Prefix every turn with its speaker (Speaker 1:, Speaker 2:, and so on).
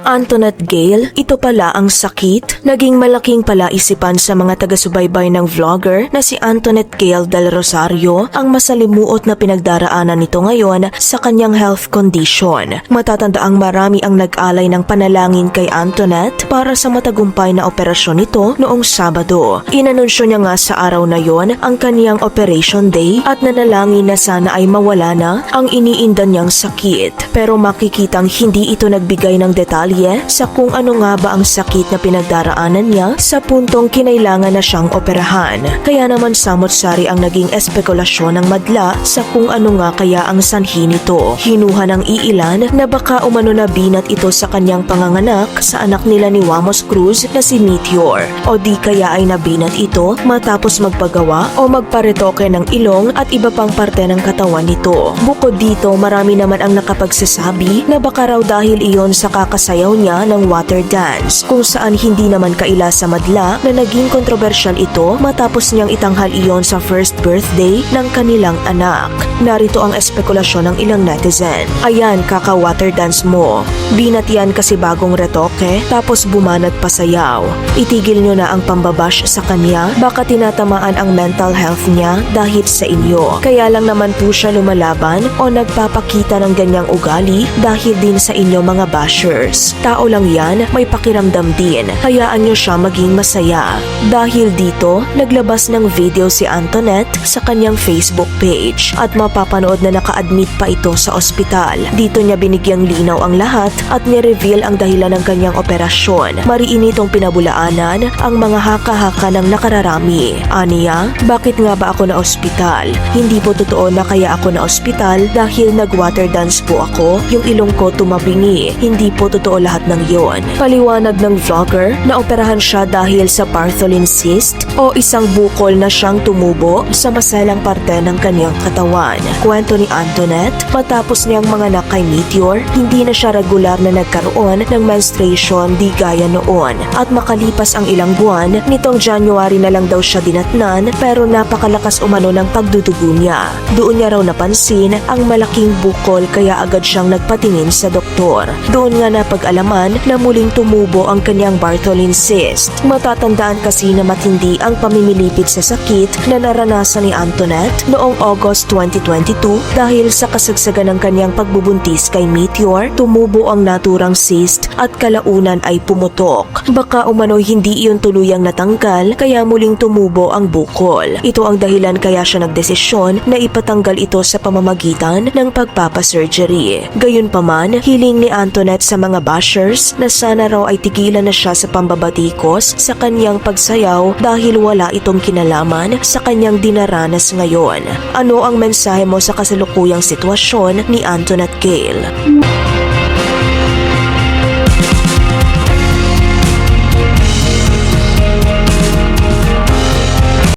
Speaker 1: Antoinette Gale, ito pala ang sakit. Naging malaking palaisipan sa mga taga-subaybay ng vlogger na si Antoinette Gale del Rosario ang masalimuot na pinagdaraanan nito ngayon sa kanyang health condition. Matatandaang marami ang nag-alay ng panalangin kay Antoinette para sa matagumpay na operasyon nito noong Sabado. Inanunsyo niya nga sa araw na yon ang kaniyang operation day at nanalangin na sana ay mawala na ang iniinda niyang sakit. Pero makikitang hindi ito nagbigay ng detalye sa kung ano nga ba ang sakit na pinagdaraanan niya sa puntong kinailangan na siyang operahan. Kaya naman samot-sari ang naging espekulasyon ng madla sa kung ano nga kaya ang sanhi nito. Hinuha ng iilan na baka umano na binat ito sa kanyang panganganak sa anak nila ni Wamos Cruz na si Meteor. O di kaya ay nabinat ito matapos magpagawa o magparetoke ng ilong at iba pang parte ng katawan nito. Bukod dito, marami naman ang nakapagsasabi na baka raw dahil iyon sa kakasayaw niya ng water dance, kung saan hindi naman kaila sa madla na naging kontrobersyal ito matapos niyang itanghal iyon sa first birthday ng kanilang anak. Narito ang espekulasyon ng ilang netizen. Ayan, kaka-water dance mo. Binat yan kasi bagong retoke, tapos bumanat pa sayaw. Itigil nyo na ang pambabash sa kanya, baka tinatamaan ang mental health niya dahil sa inyo. Kaya lang naman po siya lumalaban o nagpapakita ng ganyang ugali dahil din sa inyo mga bashers. Tao lang yan, may pakiramdam din. Hayaan nyo siya maging masaya. Dahil dito, naglabas ng video si Antoinette sa kanyang Facebook page at mapapanood na naka-admit pa ito sa ospital. Dito niya binigyang linaw ang lahat at ni-reveal ang dahilan ng kanyang operasyon. Mariinitong pinabulaanan ang mga haka-haka ng nakararami. Aniya, bakit nga ba ako na ospital? Hindi po totoo na kaya ako na ospital dahil nag-water dance po ako, yung ilong ko tumabingi. Hindi po totoo lahat ng yon. Paliwanag ng vlogger na operahan siya dahil sa Bartholin cyst o isang bukol na siyang tumubo sa maselang parte ng kanyang katawan. Kwento ni Antoinette, matapos niyang manganak kay Meteor, hindi na siya regular na nagkaroon ng menstruation di gaya noon. At makalipas ang ilang buwan, nitong January na lang daw siya dinatnan pero napakalakas umano ng pagdudugo niya. Doon niya raw napansin ang malaking bukol kaya agad siyang nagpatingin sa doktor. Doon nga napag-alaman na muling tumubo ang kanyang Bartholin cyst. Matatandaan kasi na matindi ang pamimilipit sa sakit na naranasan ni Antoinette noong August 2022 dahil sa kasagsagan ng kanyang pagbubuntis kay Meteor, tumubo ang naturang cyst at kalaunan ay pumutok. Baka umano'y hindi iyon tuluyang natanggal kaya muling tumubo ang bukol. Ito ang dahilan kaya siya nagdesisyon na ipatanggal ito sa pamamagitan ng pagpapasurgery. Gayunpaman, hiling ni Antoinette sa mga bashers na sana raw ay tigilan na siya sa pambabatikos sa kanyang pagsayaw dahil wala itong kinalaman sa kanyang dinaranas ngayon. Ano ang mensahe mo sa kasalukuyang sitwasyon ni Antoinette Gale?